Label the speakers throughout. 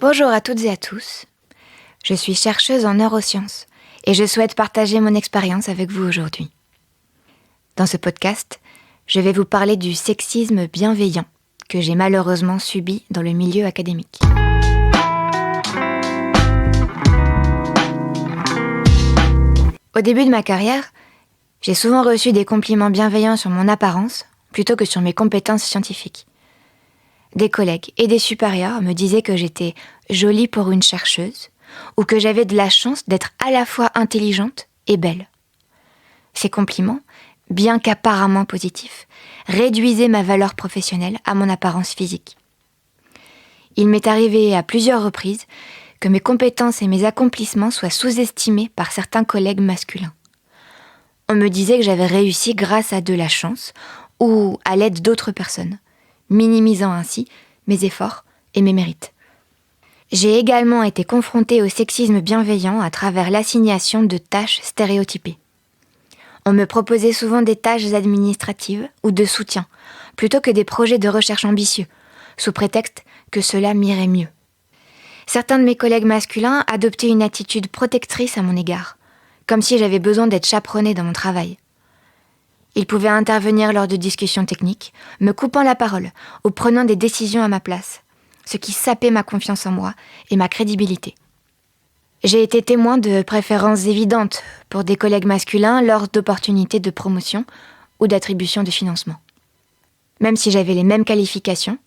Speaker 1: Bonjour à toutes et à tous, je suis chercheuse en neurosciences et je souhaite partager mon expérience avec vous aujourd'hui. Dans ce podcast, je vais vous parler du sexisme bienveillant que j'ai malheureusement subi dans le milieu académique. Au début de ma carrière, j'ai souvent reçu des compliments bienveillants sur mon apparence plutôt que sur mes compétences scientifiques. Des collègues et des supérieurs me disaient que j'étais jolie pour une chercheuse ou que j'avais de la chance d'être à la fois intelligente et belle. Ces compliments, bien qu'apparemment positifs, réduisaient ma valeur professionnelle à mon apparence physique. Il m'est arrivé à plusieurs reprises que mes compétences et mes accomplissements soient sous-estimés par certains collègues masculins. On me disait que j'avais réussi grâce à de la chance ou à l'aide d'autres personnes, minimisant ainsi mes efforts et mes mérites. J'ai également été confrontée au sexisme bienveillant à travers l'assignation de tâches stéréotypées. On me proposait souvent des tâches administratives ou de soutien, plutôt que des projets de recherche ambitieux, sous prétexte que cela m'irait mieux. Certains de mes collègues masculins adoptaient une attitude protectrice à mon égard, comme si j'avais besoin d'être chaperonnée dans mon travail. Ils pouvaient intervenir lors de discussions techniques, me coupant la parole ou prenant des décisions à ma place, ce qui sapait ma confiance en moi et ma crédibilité. J'ai été témoin de préférences évidentes pour des collègues masculins lors d'opportunités de promotion ou d'attribution de financement. Même si j'avais les mêmes qualifications,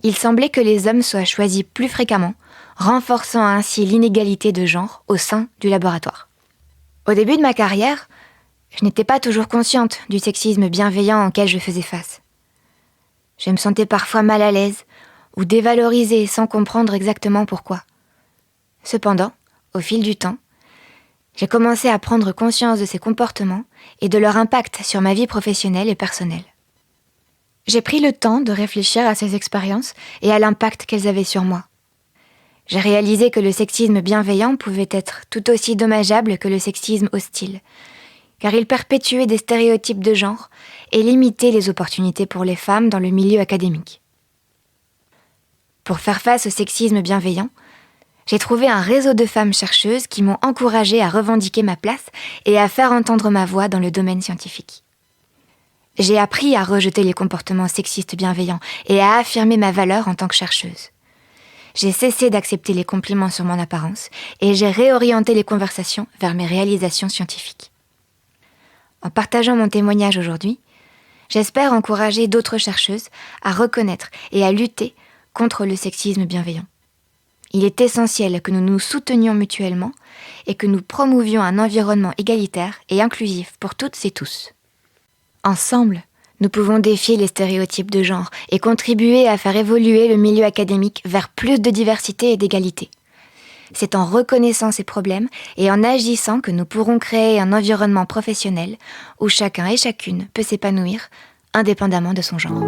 Speaker 1: il semblait que les hommes soient choisis plus fréquemment, renforçant ainsi l'inégalité de genre au sein du laboratoire. Au début de ma carrière, je n'étais pas toujours consciente du sexisme bienveillant auquel je faisais face. Je me sentais parfois mal à l'aise ou dévalorisée sans comprendre exactement pourquoi. Cependant, au fil du temps, j'ai commencé à prendre conscience de ces comportements et de leur impact sur ma vie professionnelle et personnelle. J'ai pris le temps de réfléchir à ces expériences et à l'impact qu'elles avaient sur moi. J'ai réalisé que le sexisme bienveillant pouvait être tout aussi dommageable que le sexisme hostile, car il perpétuait des stéréotypes de genre et limitait les opportunités pour les femmes dans le milieu académique. Pour faire face au sexisme bienveillant, j'ai trouvé un réseau de femmes chercheuses qui m'ont encouragée à revendiquer ma place et à faire entendre ma voix dans le domaine scientifique. J'ai appris à rejeter les comportements sexistes bienveillants et à affirmer ma valeur en tant que chercheuse. J'ai cessé d'accepter les compliments sur mon apparence et j'ai réorienté les conversations vers mes réalisations scientifiques. En partageant mon témoignage aujourd'hui, j'espère encourager d'autres chercheuses à reconnaître et à lutter contre le sexisme bienveillant. Il est essentiel que nous nous soutenions mutuellement et que nous promouvions un environnement égalitaire et inclusif pour toutes et tous. Ensemble, nous pouvons défier les stéréotypes de genre et contribuer à faire évoluer le milieu académique vers plus de diversité et d'égalité. C'est en reconnaissant ces problèmes et en agissant que nous pourrons créer un environnement professionnel où chacun et chacune peut s'épanouir indépendamment de son genre.